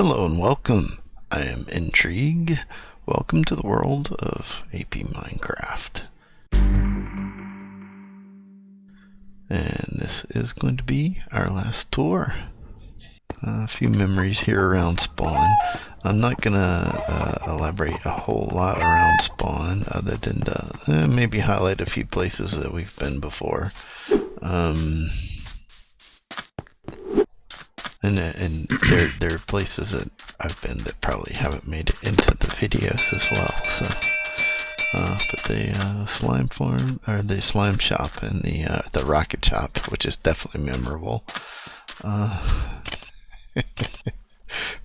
Hello and welcome. I am Intrigue. Welcome to the world of APMinecraft. And this is going to be our last tour. A few memories here around spawn. I'm not going to elaborate a whole lot around spawn other than to maybe highlight a few places that we've been before. And there are places that I've been that probably haven't made it into the videos as well. So, but the slime farm or the slime shop and the rocket shop, which is definitely memorable.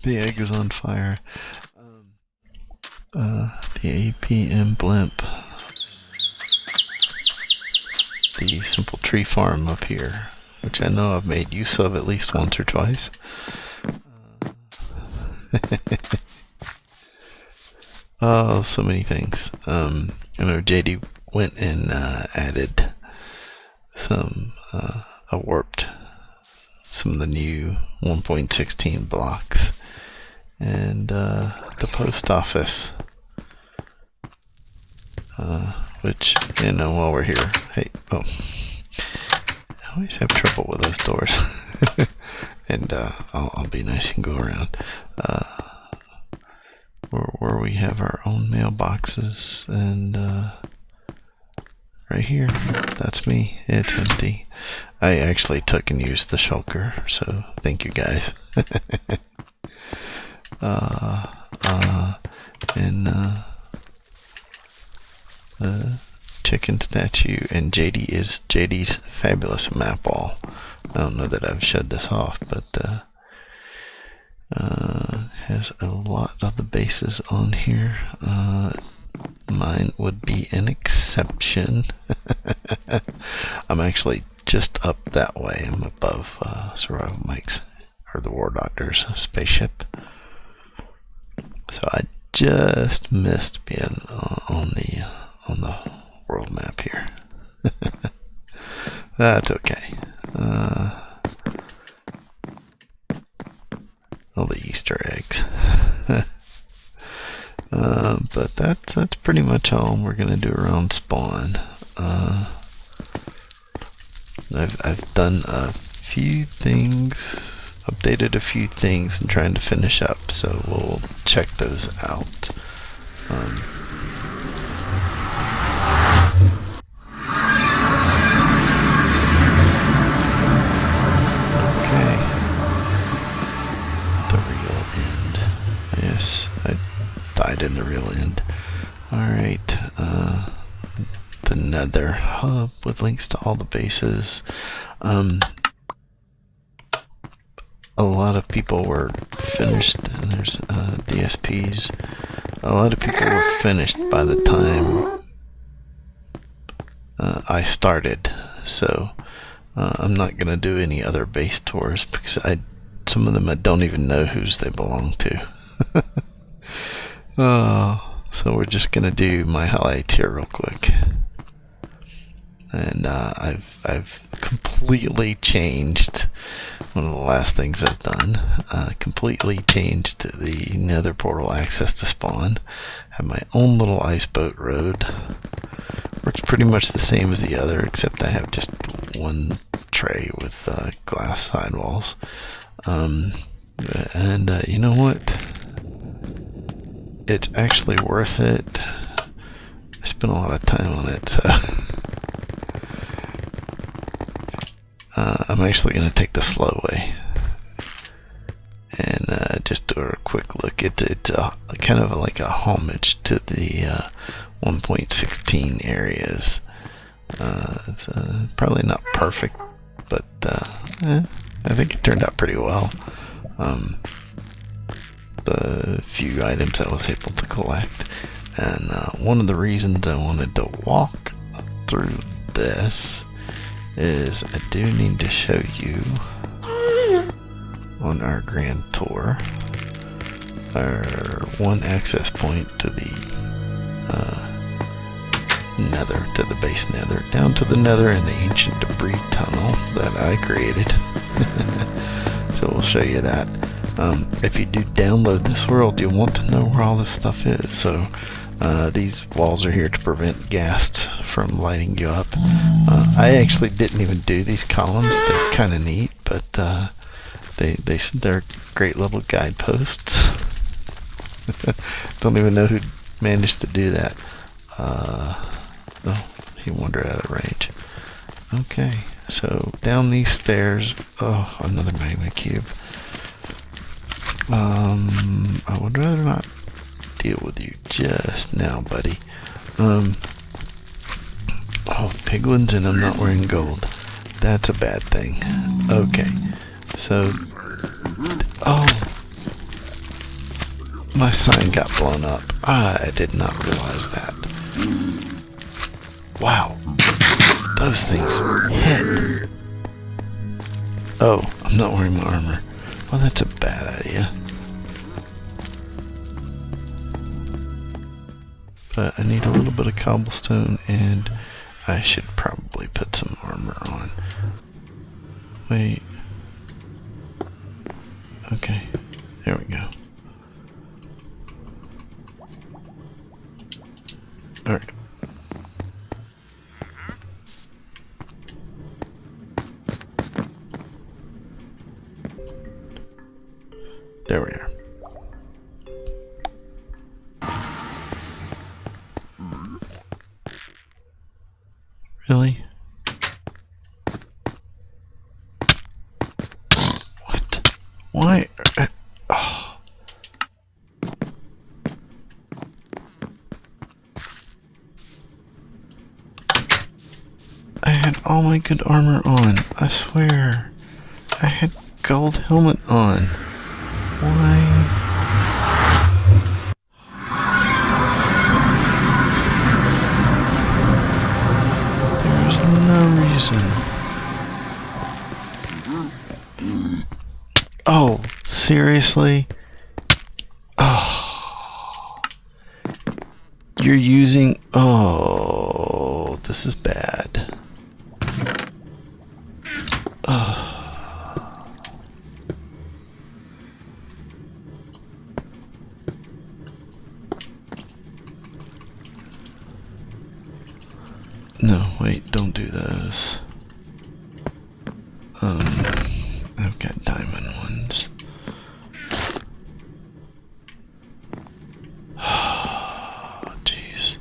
The egg is on fire. The APM blimp. The simple tree farm up here, which I know I've made use of at least once or twice. Oh, so many things. I know JD went and added some, warped some of the new 1.16 blocks, and the post office, which, you know, while we're here, hey, oh. I always have trouble with those doors. And I'll be nice and go around. Where we have our own mailboxes, and right here, that's me. It's empty. I actually took and used the shulker, so thank you guys. And the chicken statue, and JD's fabulous map wall. I don't know that I've showed this off, but has a lot of the bases on here. Mine would be an exception. I'm actually just up that way. I'm above Survival Mike's, or the War Doctor's spaceship. So I just missed being on the world map here. That's okay. All the Easter eggs. But that's pretty much all we're gonna do around spawn. I've done a few things, updated a few things, and trying to finish up. So we'll check those out. In the real end. Alright, the Nether hub with links to all the bases. A lot of people were finished, and there's DSPs. A lot of people were finished by the time I started, so I'm not gonna do any other base tours because some of them I don't even know whose they belong to. So we're just gonna do my highlights here real quick, and I've completely changed one of the last things I've done. Completely changed the Nether portal access to spawn. Have my own little ice boat road. Works pretty much the same as the other, except I have just one tray with glass sidewalls. And you know what? It's actually worth it. I spent a lot of time on it, so I'm actually going to take the slow way and just do a quick look. It's kind of like a homage to the 1.16 areas. It's probably not perfect, but I think it turned out pretty well. The few items I was able to collect, and one of the reasons I wanted to walk through this is I do need to show you on our grand tour our one access point to the Nether, to the base Nether, down to the Nether in the ancient debris tunnel that I created. So we'll show you that. If you do download this world, you'll want to know where all this stuff is. So these walls are here to prevent ghasts from lighting you up. I actually didn't even do these columns. They're kind of neat, but they're great little guideposts. Don't even know who managed to do that. Oh, he wandered out of range. Okay, so down these stairs. Oh, another magma cube. I would rather not deal with you just now, buddy. Oh, piglins, and I'm not wearing gold. That's a bad thing. Okay, so oh, my sign got blown up. I did not realize that. Wow, those things hit. Oh, I'm not wearing my armor. Well, that's a bad idea. But I need a little bit of cobblestone, and I should probably put some armor on. Wait. Okay, there we go. Alright. There we are. Really? What? Why? Oh. I had all my good armor on. I swear. I had gold helmet on. Why? There's no reason. Oh, seriously? Oh. You're using... Oh, this is bad. Oh. No, wait, don't do those. I've got diamond ones. Oh, jeez.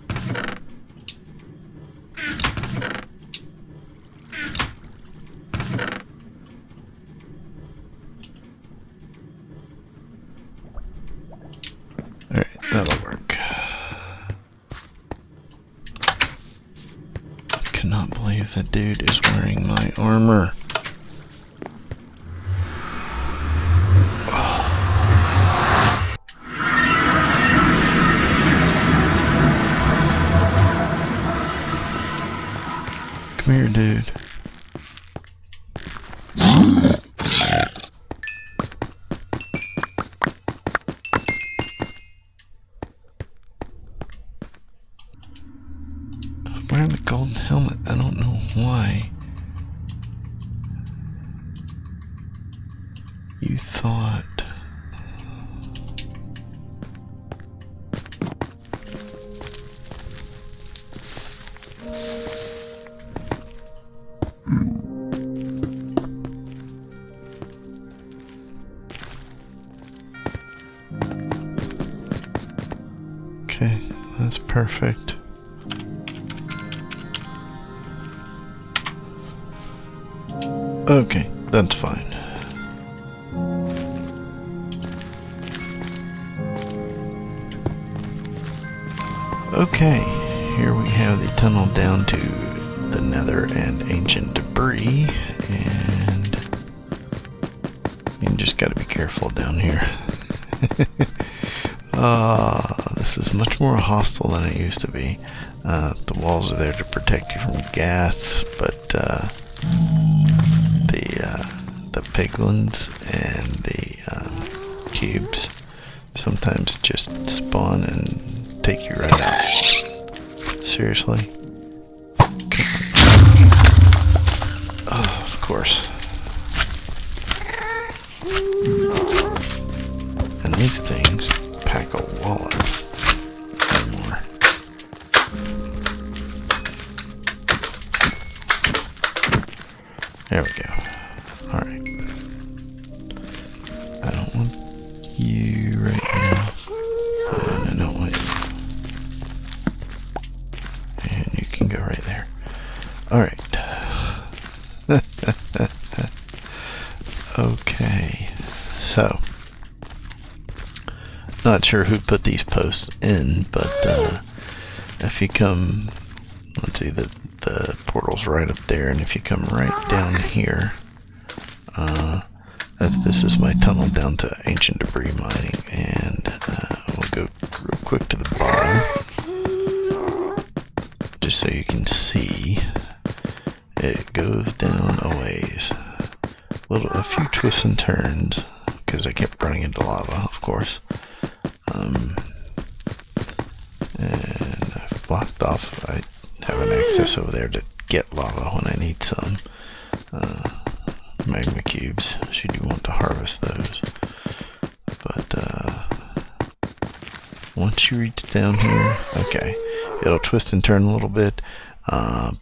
Alright, that'll work. Cannot believe that dude is wearing my armor. Come here, dude. I'm wearing the golden helmet. I don't know why. You thought. Okay, that's perfect. Okay, that's fine. Okay, here we have the tunnel down to the nether and ancient debris, and you just gotta be careful down here. This is much more hostile than it used to be. The walls are there to protect you from ghasts, but the piglins and the cubes sometimes just spawn and take you right out. Seriously? Oh, of course. these things pack a wallet anymore. There we go. Alright. I don't want you right now. And I don't want you. And you can go right there. Alright. Okay. So. Not sure who put these posts in, but if you come, let's see, the portal's right up there, and if you come right down here, this is my tunnel down to ancient debris mining, and we'll go real quick to the bottom, just so you can see. It goes down a ways, a few twists and turns, because I kept running into lava, of course. And I've blocked off. I have an access over there to get lava when I need some magma cubes, should you want to harvest those. But once you reach down here, okay, it'll twist and turn a little bit,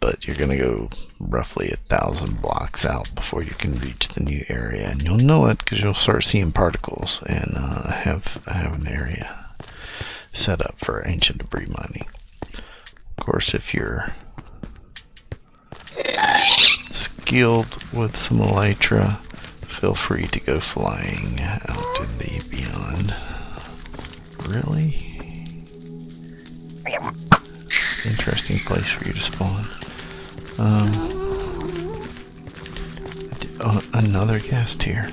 but you're gonna go roughly 1,000 blocks out before you can reach the new area, and you'll know it because you'll start seeing particles, and have an area set up for ancient debris mining. Of course, if you're skilled with some elytra, feel free to go flying out in the beyond. Really? Interesting place for you to spawn. Another gas tier.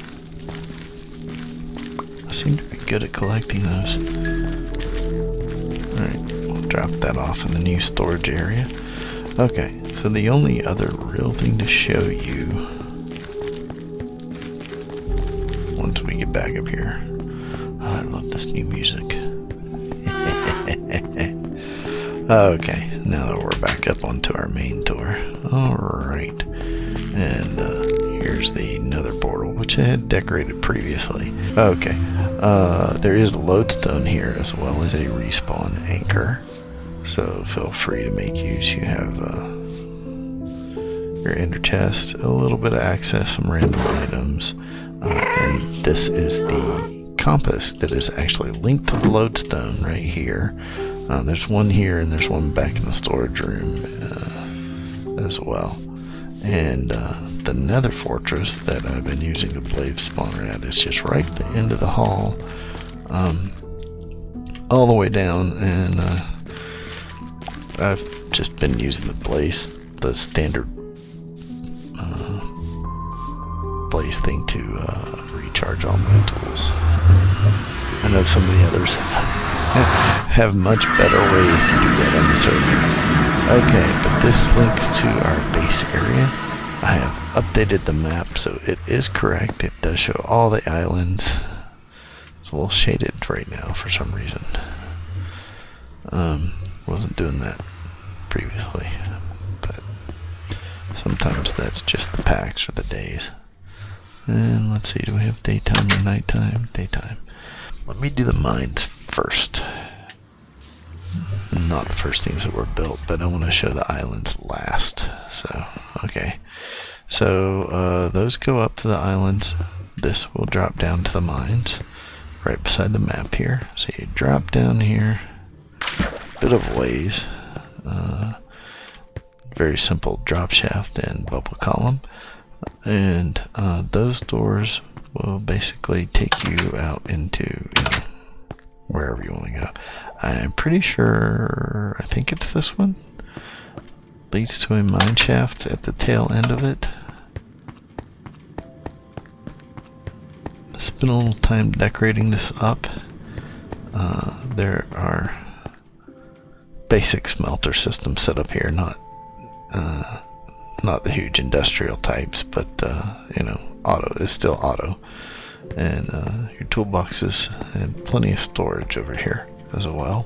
I seem to be good at collecting those. Alright, we'll drop that off in the new storage area. Okay, so the only other real thing to show you once we get back up here. Oh, I love this new music. Okay, now that we're back up onto our main tour. Alright, and here's the nether portal, which I had decorated previously. Okay, there is a lodestone here as well as a respawn anchor, so feel free to make use. You have your ender chest, a little bit of access, some random items, and this is the compass that is actually linked to the lodestone right here. There's one here and there's one back in the storage room as well. And the nether fortress that I've been using the blade spawner at is just right at the end of the hall, all the way down, and I've just been using the standard blaze thing to recharge all my tools. I know some of the others have much better ways to do that on the server. Okay, but this links to our base area. I have updated the map, so it is correct. It does show all the islands. It's a little shaded right now for some reason. Wasn't doing that previously, but sometimes that's just the packs or the days. And let's see, do we have daytime or nighttime? Daytime. Let me do the mines first. Not the first things that were built, but I want to show the islands last. So, okay. So, those go up to the islands. This will drop down to the mines, right beside the map here. So you drop down here, bit of ways. Very simple drop shaft and bubble column. And those doors will basically take you out into, wherever you want to go. I'm pretty sure, I think it's this one. Leads to a mine shaft at the tail end of it. Spent a little time decorating this up. There are basic smelter systems set up here, not the huge industrial types, but auto is still auto. And your toolboxes and plenty of storage over here as well.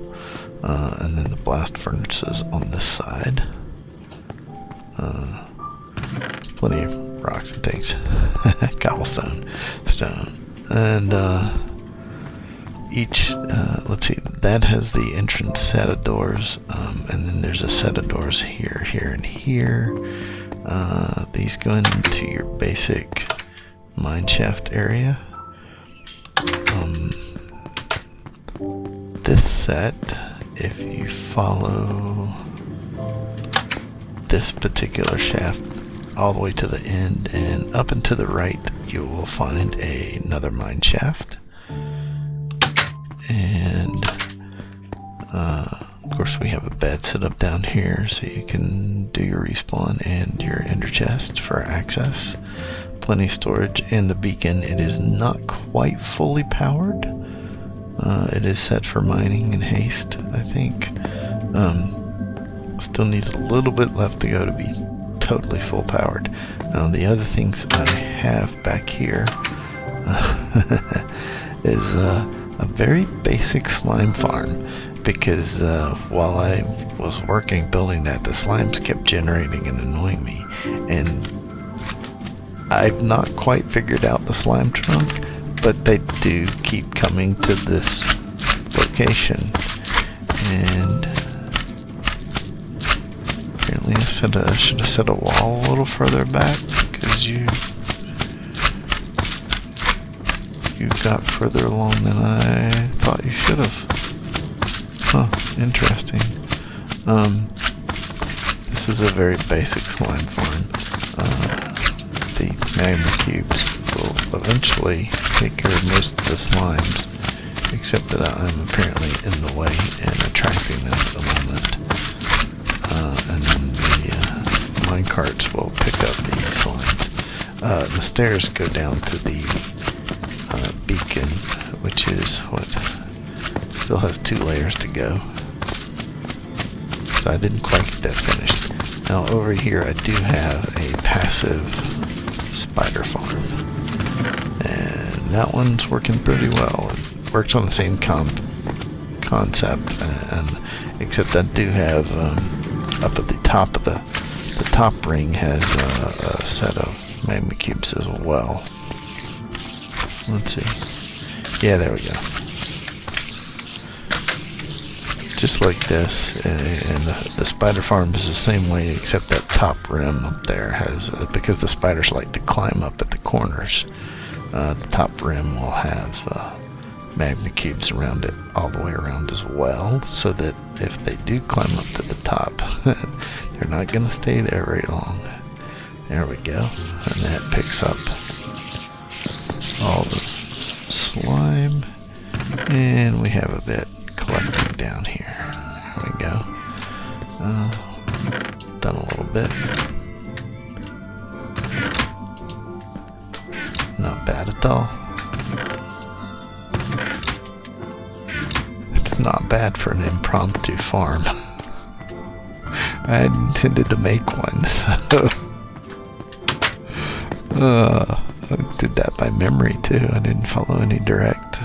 And then the blast furnaces on this side. Plenty of rocks and things. Cobblestone, stone. And each, let's see, that has the entrance set of doors, and then there's a set of doors here, here, and here. These go into your basic mineshaft area. This set, if you follow this particular shaft all the way to the end and up and to the right, you will find another mine shaft. And of course we have a bed set up down here so you can do your respawn and your ender chest for access. Plenty of storage, and the beacon, it is not quite fully powered. It is set for mining and haste, I think. Still needs a little bit left to go to be totally full powered. Now the other things I have back here is a very basic slime farm, because while I was working building that, the slimes kept generating and annoying me, and I've not quite figured out the slime trunk, but they do keep coming to this location. And apparently I should have set a wall a little further back, because you got further along than I thought you should have. Huh, interesting. This is a very basic slime farm. The magma cubes will eventually take care of most of the slimes, except that I'm apparently in the way and attracting them at the moment. And then the minecarts will pick up the slimes. The stairs go down to the beacon, which is what still has 2 layers to go. So I didn't quite get that finished. Now over here I do have a passive spider farm, and that one's working pretty well. It works on the same concept, and except I do have up at the top of the top ring has a set of magma cubes as well. Let's see. Yeah, there we go. Just like this, and the spider farm is the same way, except that top rim up there has, because the spiders like to climb up at the corners, the top rim will have magma cubes around it all the way around as well, so that if they do climb up to the top, they're not going to stay there very long. There we go, and that picks up all the slime, and we have a bit collecting down here. There we go. Done a little bit. Not bad at all. It's not bad for an impromptu farm. I had intended to make one, so I did that by memory too. I didn't follow any direct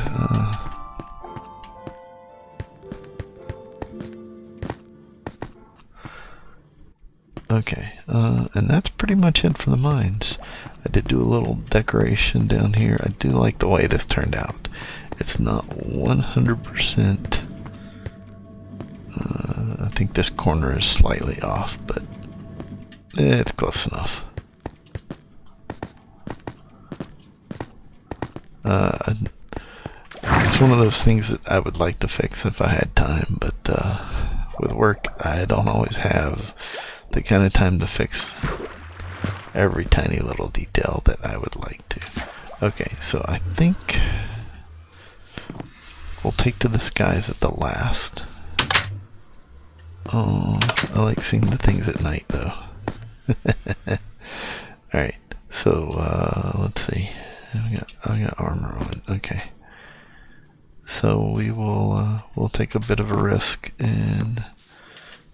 okay, and that's pretty much it for the mines. I did do a little decoration down here. I do like the way this turned out. It's not 100%. I think this corner is slightly off, but it's close enough. It's one of those things that I would like to fix if I had time, but with work I don't always have the kind of time to fix every tiny little detail that I would like to. Okay, so I think we'll take to the skies at the last. Oh, I like seeing the things at night though. Alright, so let's see. I got armor on. Okay. So we will we'll take a bit of a risk and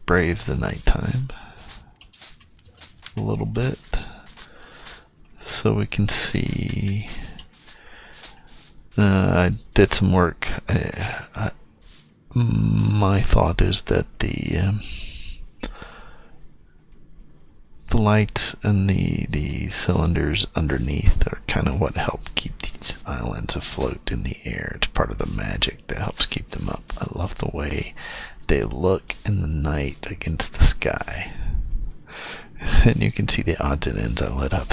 brave the nighttime a little bit, so we can see. I did some work. My thought is that the the lights and the cylinders underneath are kind of what help keep these islands afloat in the air. It's part of the magic that helps keep them up. I love the way they look in the night against the sky. And you can see the odds and ends I lit up.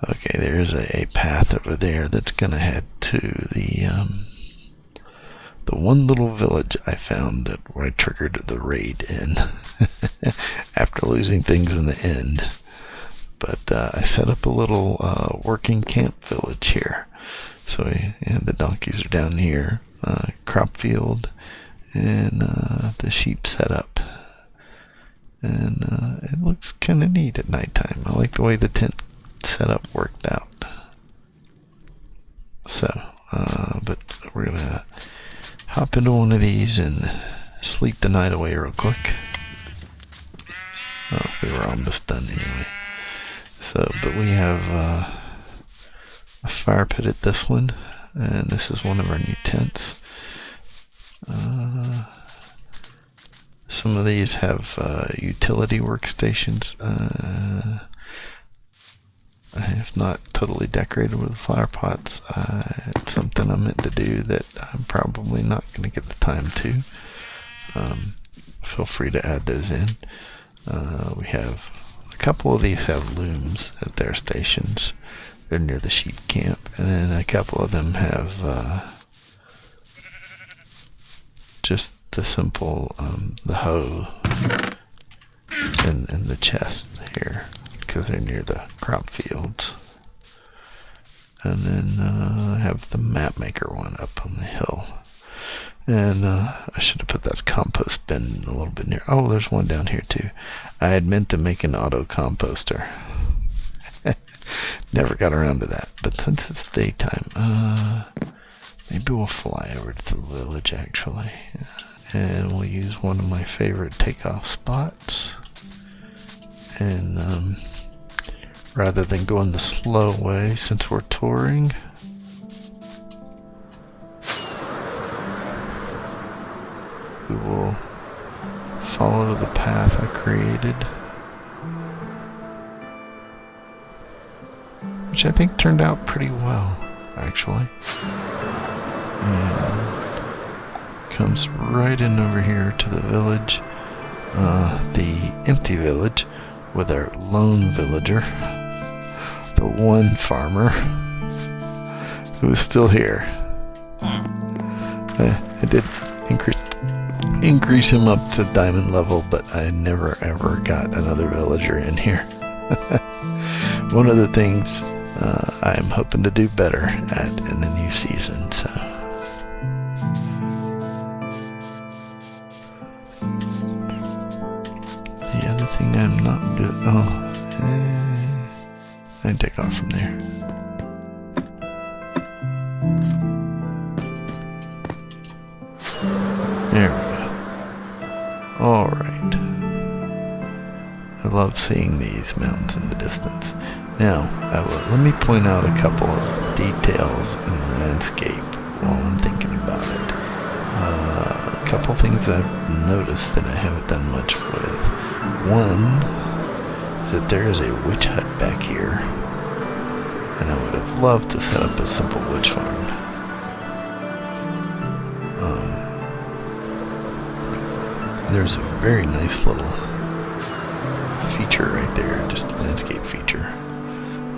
Okay, there's a path over there that's gonna head to the one little village I found that where I triggered the raid in after losing things in the end. But I set up a little working camp village here. So the donkeys are down here, crop field, and the sheep set up. And it looks kind of neat at nighttime. I like the way the tent setup worked out. So, but we're gonna hop into one of these and sleep the night away real quick. Oh, we were almost done anyway. So, but we have a fire pit at this one, and this is one of our new tents. Some of these have utility workstations. I have not totally decorated with flower pots. It's something I meant to do that I'm probably not going to get the time to. Feel free to add those in. We have a couple of these have looms at their stations. They're near the sheep camp, and then a couple of them have just the simple the hoe and the chest here, because they're near the crop fields. And then I have the map maker one up on the hill. And I should have put that compost bin a little bit near. Oh, there's one down here too. I had meant to make an auto composter. Never got around to that. But since it's daytime, maybe we'll fly over to the village actually. And we'll use one of my favorite takeoff spots. And rather than going the slow way, since we're touring, we will follow the path I created, which I think turned out pretty well, actually. And comes right in over here to the village, the empty village, with our lone villager, the one farmer who is still here. I did increase him up to diamond level, but I never ever got another villager in here. One of the things I'm hoping to do better at in the new season. So. The other thing I'm not good. I take off from there. There we go. Alright. I love seeing these mountains in the distance. Now, let me point out a couple of details in the landscape while I'm thinking about it. A couple things I've noticed that I haven't done much with. One is that there is a witch hut back here, and I would have loved to set up a simple witch farm. There's a very nice little feature right there, just a landscape feature.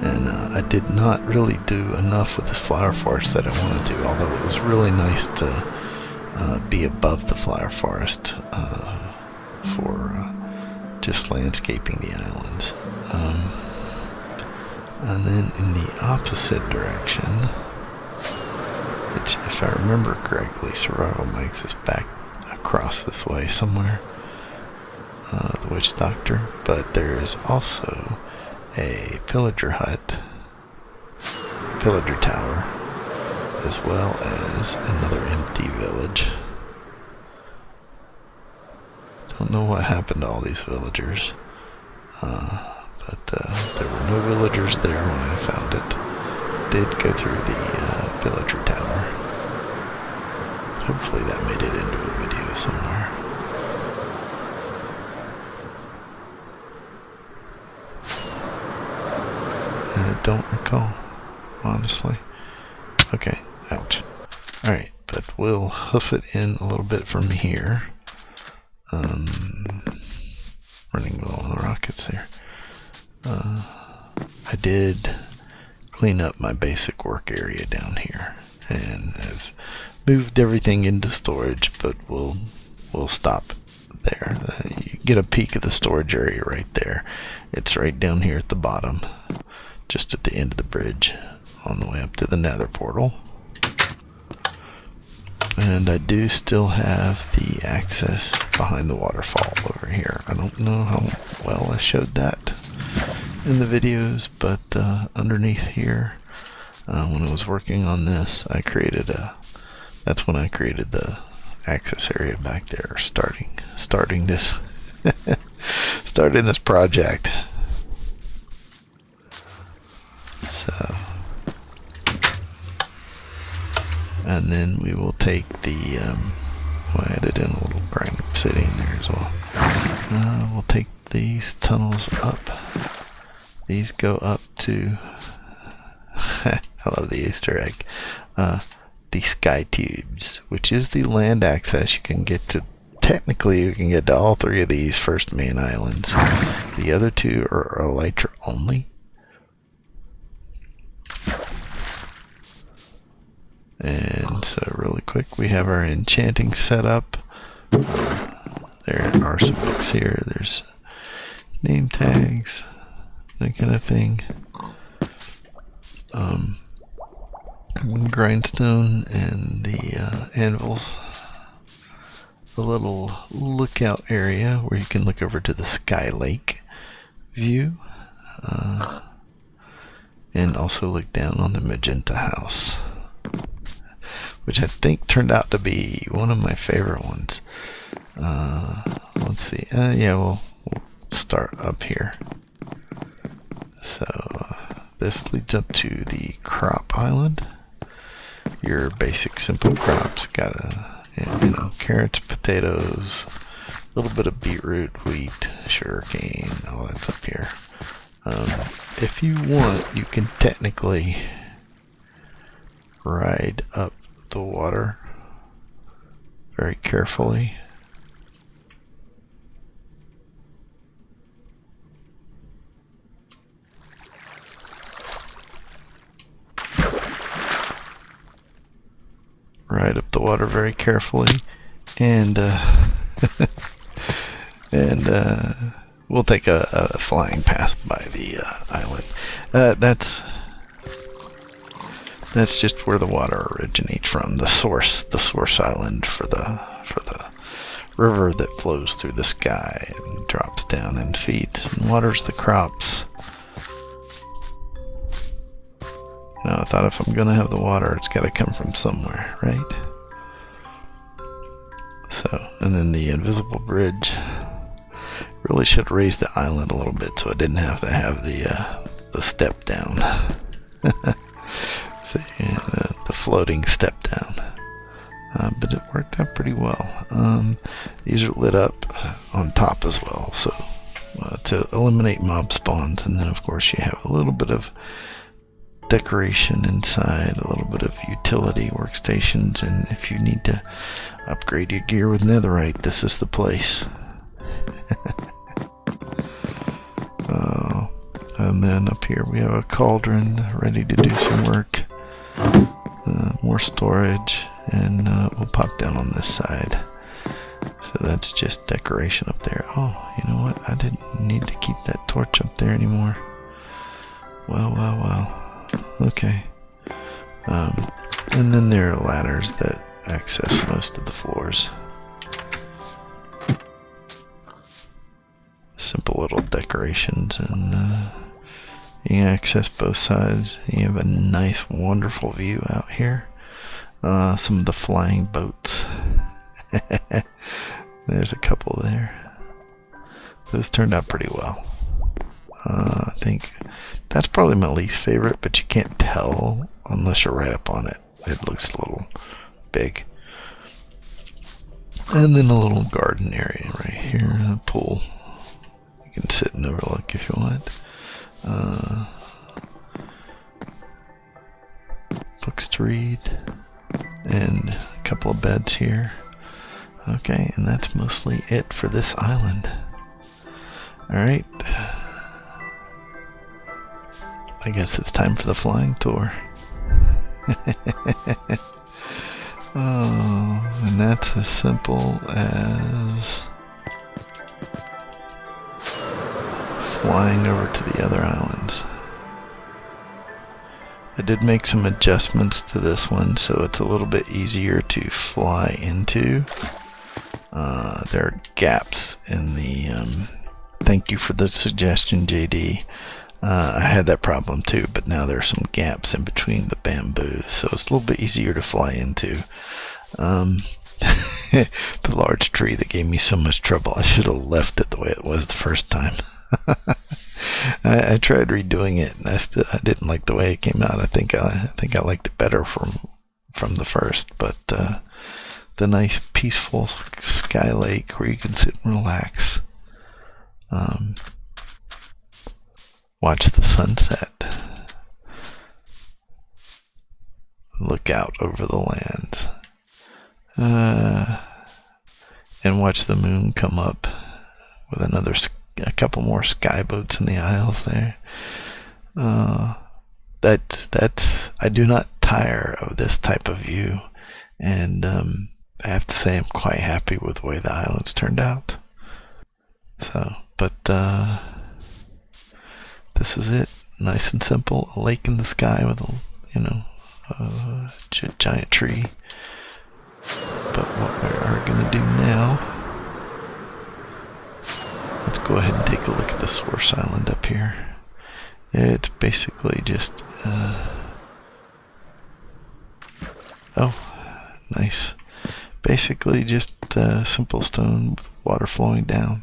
And I did not really do enough with this flower forest that I wanted to, although it was really nice to be above the flower forest for just landscaping the islands. And then in the opposite direction, which if I remember correctly, Survival Mike's is back across this way somewhere, the witch doctor, but there is also a pillager hut, pillager tower, as well as another empty village. Don't know what happened to all these villagers, but there were no villagers there when I found it. Did go through the pillager tower. Hopefully that made it into a video somewhere. don't recall, honestly. Okay, ouch. Alright, but we'll hoof it in a little bit from here. Running with all the rockets there. I did clean up my basic work area down here, and I've moved everything into storage, but we'll stop there. You get a peek of the storage area right there. It's right down here at the bottom, just at the end of the bridge, on the way up to the nether portal. And I do still have the access behind the waterfall over here. I don't know how well I showed that in the videos, but underneath here, when I was working on this, I created that's when I created the access area back there, starting this starting this project. So, and then we will take the I added in a little grind obsidian there as well. We'll take these tunnels up. These go up to I love the Easter egg. The sky tubes, which is the land access you can get to. Technically, you can get to all three of these first main islands. The other two are elytra only. And so, really quick, we have our enchanting set up. There are some books here. There's name tags, that kind of thing. Grindstone and the anvils. A little lookout area where you can look over to the Sky Lake view, and also look down on the Magenta House, which I think turned out to be one of my favorite ones. Let's see. Yeah, we'll start up here. So this leads up to the crop island. Your basic simple crops, got carrots, potatoes, a little bit of beetroot, wheat, sugarcane, all that's up here. If you want, you can technically ride up the water very carefully. Ride up the water very carefully, and we'll take a flying path by the island. That's just where the water originates from, the source island for the river that flows through the sky and drops down and feeds and waters the crops. Now, I thought if I'm going to have the water, it's got to come from somewhere, right? So, and then the invisible bridge. Really should raise the island a little bit so I didn't have to have the step down. So, yeah, the floating step down. But it worked out pretty well. These are lit up on top as well, so to eliminate mob spawns. And then, of course, you have a little bit of decoration inside, a little bit of utility workstations, and if you need to upgrade your gear with netherite, this is the place. And then up here we have a cauldron ready to do some work, more storage, and we'll pop down on this side. So that's just decoration up there. Oh, you know what, I didn't need to keep that torch up there anymore. Well. Okay. And then there are ladders that access most of the floors. Simple little decorations, and you can access both sides. You have a nice, wonderful view out here. Some of the flying boats. There's a couple there. Those turned out pretty well. I think that's probably my least favorite, but you can't tell unless you're right up on it. It looks a little big. And then a little garden area right here, a pool. You can sit and overlook if you want. books to read, and a couple of beds here. Okay, and that's mostly it for this island. Alright. I guess it's time for the flying tour. Oh, and that's as simple as flying over to the other islands. I did make some adjustments to this one so it's a little bit easier to fly into. There are gaps in the thank you for the suggestion, JD. I had that problem too, but now there are some gaps in between the bamboos, so it's a little bit easier to fly into. The large tree that gave me so much trouble, I should have left it the way it was the first time. I tried redoing it, and I didn't like the way it came out. I think I liked it better from the first, but the nice peaceful sky lake where you can sit and relax, watch the sunset, look out over the lands, and watch the moon come up with a couple more sky boats in the aisles there. I do not tire of this type of view, and I have to say I'm quite happy with the way the islands turned out. So, but this is it, nice and simple. A lake in the sky with a giant tree. But what we are going to do now, let's go ahead and take a look at the source island up here. It's basically just oh, nice. Basically just simple stone with water flowing down,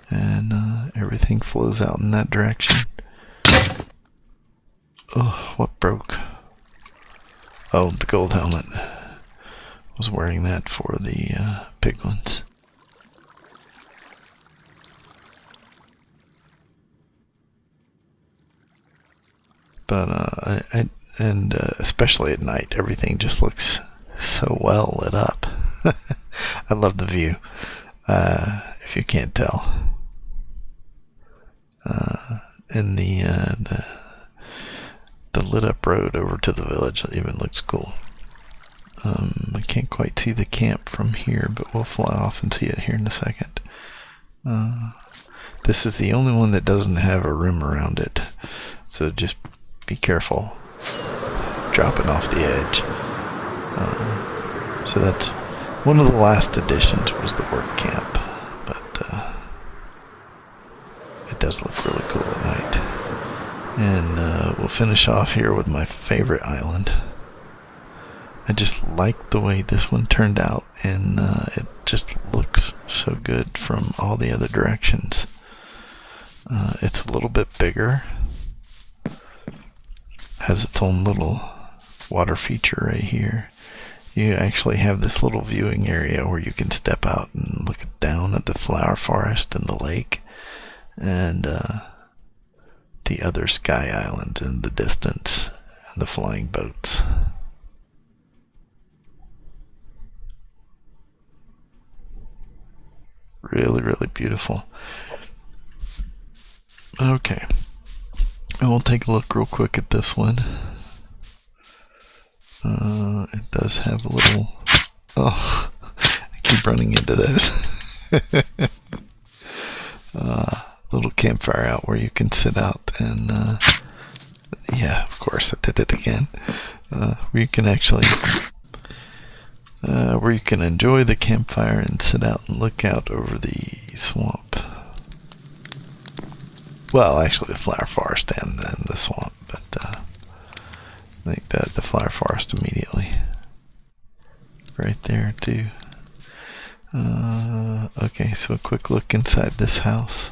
and everything flows out in that direction. Oh, what broke? Oh, the gold helmet. I was wearing that for the piglins. But especially at night, everything just looks so well lit up. I love the view, if you can't tell. And the lit up road over to the village even looks cool. I can't quite see the camp from here, but we'll fly off and see it here in a second. This is the only one that doesn't have a rim around it, so just be careful dropping off the edge. So that's one of the last additions, was the work camp, but it does look really cool at night. And we'll finish off here with my favorite island. I just like the way this one turned out, and it just looks so good from all the other directions. It's a little bit bigger, has its own little water feature right here. You actually have this little viewing area where you can step out and look down at the flower forest and the lake, and the other sky islands in the distance, and the flying boats. Really, really beautiful. Okay, and we'll take a look real quick at this one. It does have a little... Oh, I keep running into those. Little campfire out where you can sit out and... yeah, of course, I did it again. Where you can actually... where you can enjoy the campfire and sit out and look out over the swamp. Well, actually the flower forest and the swamp, but I think the flower forest immediately. Right there too. Okay, so a quick look inside this house.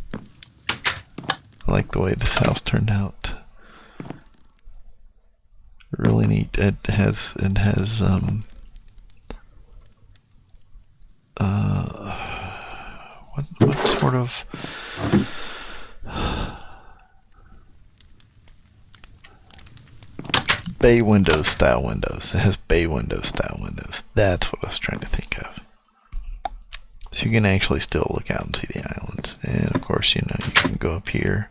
I like the way this house turned out. Really neat. It has what sort of bay windows style windows. It has bay windows style windows. That's what I was trying to think of. So you can actually still look out and see the islands. And of course, you can go up here.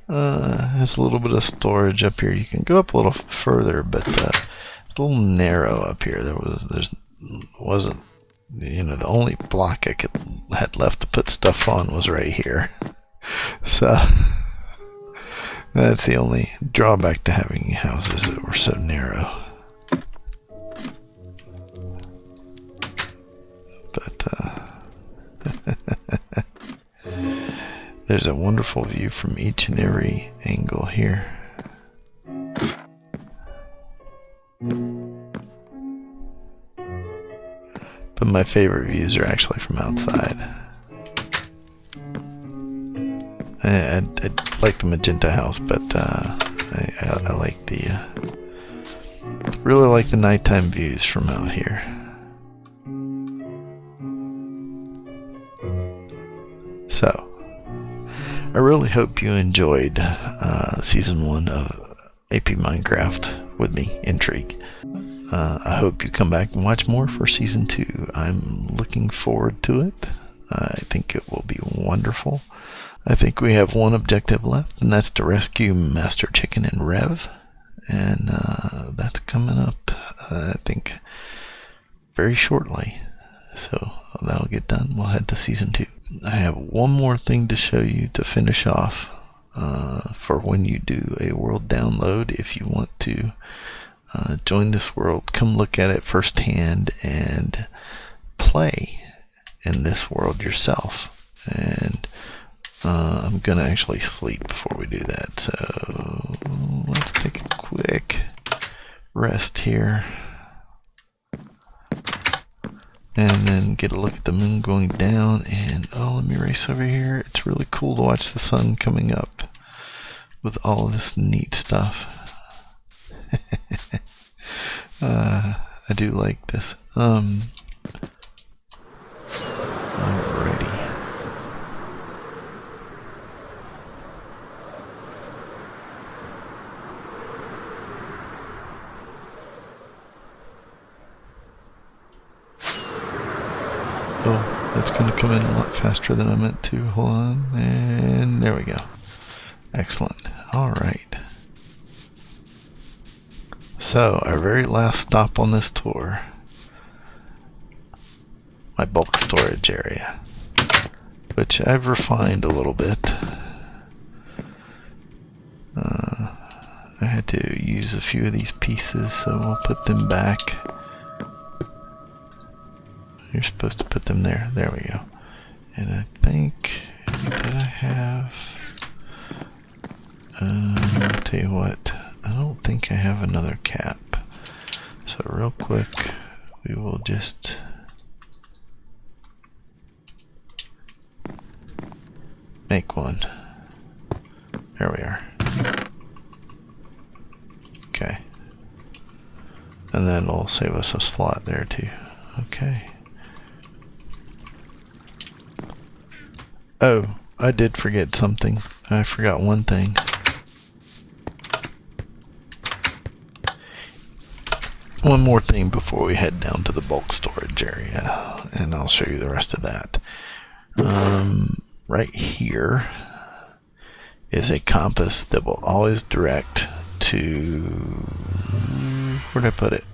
Has a little bit of storage up here. You can go up a little further, but it's a little narrow up here. Wasn't the only block I had left to put stuff on was right here. So that's the only drawback to having houses that were so narrow. But there's a wonderful view from each and every angle here. But my favorite views are actually from outside. I like the magenta house, but I like really like the nighttime views from out here. So, I really hope you enjoyed Season 1 of APMinecraft with me, Intrigue. I hope you come back and watch more for Season 2. I'm looking forward to it. I think it will be wonderful. I think we have one objective left, and that's to rescue Master Chicken and Rev. And that's coming up, I think, very shortly. So that'll get done. We'll head to Season 2. I have one more thing to show you to finish off for when you do a world download. If you want to join this world, come look at it firsthand and play in this world yourself. And I'm going to actually sleep before we do that. So let's take a quick rest here. And then get a look at the moon going down. And let me race over here. It's really cool to watch the sun coming up with all of this neat stuff. I do like this. Alrighty. Oh, that's going to come in a lot faster than I meant to. Hold on. And there we go. Excellent. Alright. So, our very last stop on this tour. My bulk storage area. Which I've refined a little bit. I had to use a few of these pieces, so we'll put them back. You're supposed to put them there. There we go. And I think, did I have... I'll tell you what, I don't think I have another cap. So real quick, we will just... make one. There we are. Okay. And then it'll save us a slot there too. Okay. Oh, I did forget something. I forgot one thing. One more thing before we head down to the bulk storage area, and I'll show you the rest of that. Right here is a compass that will always direct to... where'd I put it?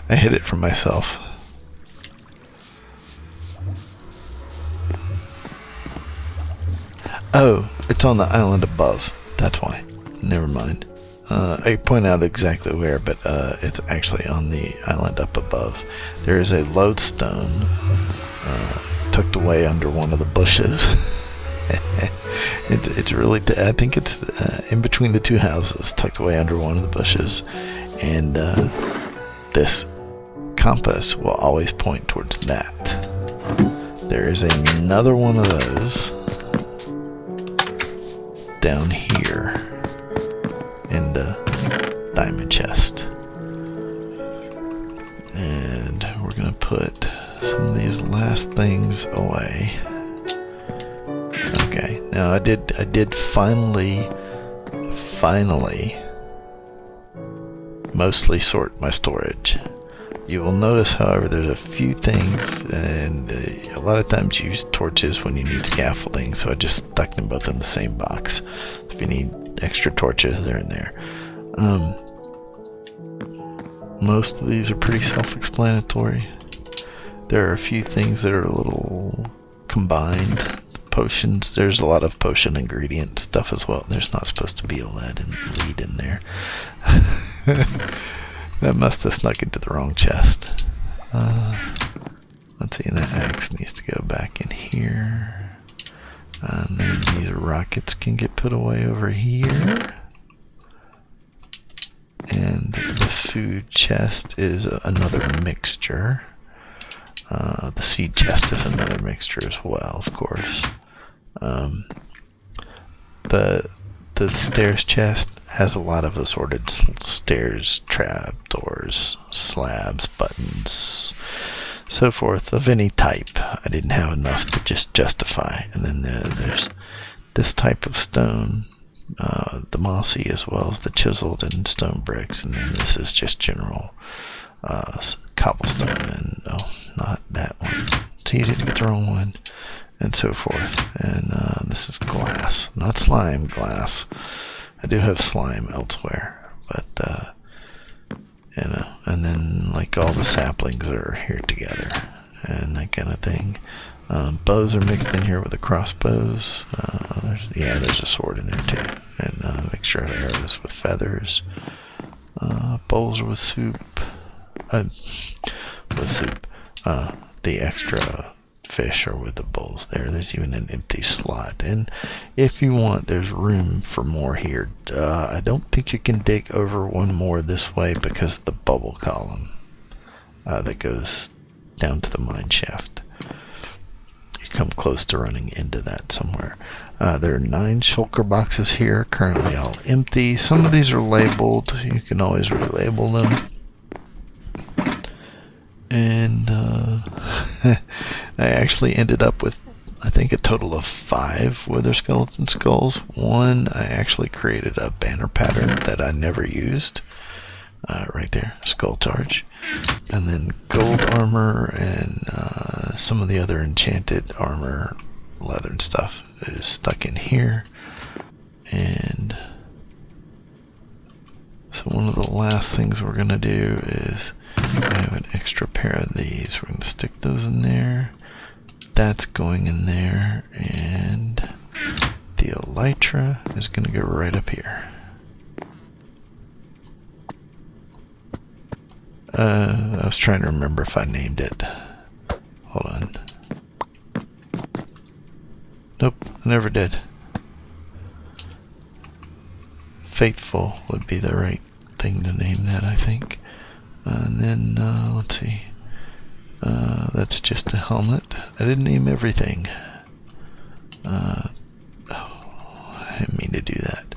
I hid it from myself. Oh, it's on the island above. That's why. Never mind. I point out exactly where, but it's actually on the island up above. There is a lodestone tucked away under one of the bushes. It's really, I think it's in between the two houses, tucked away under one of the bushes. And this compass will always point towards that. There is another one of those down here in the diamond chest. And we're going to put some of these last things away. Okay, now I did finally mostly sort my storage. You will notice, however, there's a few things, and a lot of times you use torches when you need scaffolding, so I just stuck them both in the same box. If you need extra torches, they're in there. Most of these are pretty self-explanatory. There are a few things that are a little combined. Potions, there's a lot of potion ingredient stuff as well. There's not supposed to be a lead in there. That must have snuck into the wrong chest. Let's see, and that axe needs to go back in here. And then these rockets can get put away over here. And the food chest is another mixture. The seed chest is another mixture as well, of course. The stairs chest has a lot of assorted stairs, trapdoors, slabs, buttons, so forth, of any type. I didn't have enough to just justify. And then there's this type of stone, the mossy as well as the chiseled and stone bricks, and then this is just general cobblestone, and no, not that one. It's easy to get the wrong one, and so forth. And this is glass, not slime, glass. I do have slime elsewhere, but you know, and then like all the saplings are here together and that kind of thing. Bows are mixed in here with the crossbows. There's a sword in there too, and a mixture of arrows with feathers. Bowls with soup. The extra fish are with the bowls there. There's even an empty slot, and if you want, there's room for more here. I don't think you can dig over one more this way because of the bubble column that goes down to the mine shaft. You come close to running into that somewhere. There are 9 shulker boxes here, currently all empty. Some of these are labeled. You can always relabel them. And I actually ended up with, I think, a total of 5 wither skeleton skulls. One, I actually created a banner pattern that I never used. Right there, skull charge. And then gold armor and some of the other enchanted armor, leather and stuff is stuck in here. And so one of the last things we're going to do is I have an extra pair of these. We're going to stick those in there. That's going in there. And the elytra is going to go right up here. I was trying to remember if I named it. Hold on. Nope, I never did. Faithful would be the right thing to name that, I think. And then, let's see. That's just a helmet. I didn't name everything. I didn't mean to do that.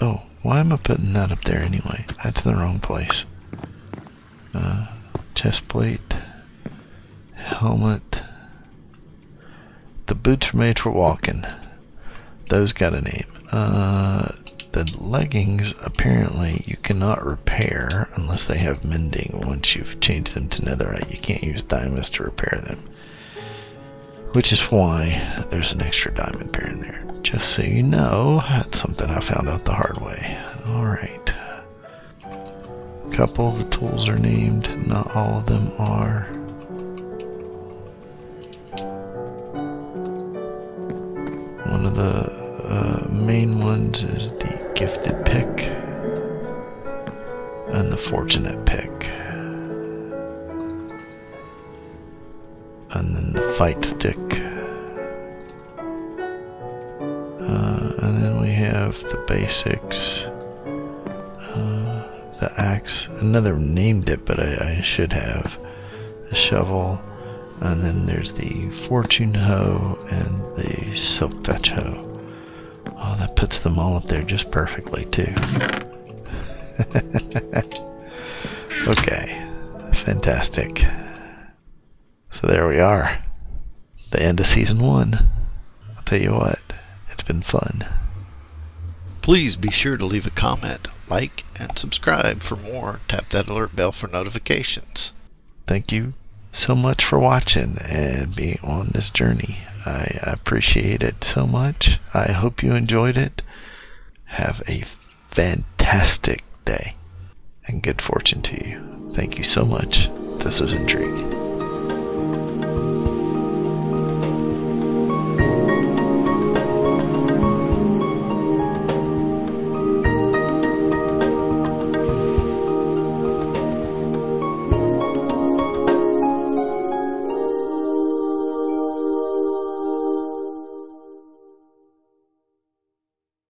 Oh, why am I putting that up there anyway? That's in the wrong place. Chest plate. Helmet. The boots are made for walking. Those got a name. The leggings, apparently, you cannot repair unless they have mending. Once you've changed them to netherite, you can't use diamonds to repair them. Which is why there's an extra diamond pair in there. Just so you know, that's something I found out the hard way. Alright. A couple of the tools are named, not all of them are. One of the main ones is the gifted pick and the fortunate pick, and then the fight stick, and then we have the basics, the axe. I never named it, but I should have. The shovel, and then there's the fortune hoe and the silk touch hoe. Oh, that puts them all up there just perfectly, too. Okay. Fantastic. So there we are. The end of Season 1. I'll tell you what, it's been fun. Please be sure to leave a comment, like, and subscribe for more. Tap that alert bell for notifications. Thank you so much for watching and being on this journey. I appreciate it so much. I hope you enjoyed it. Have a fantastic day and good fortune to you. Thank you so much. This is Intrigue.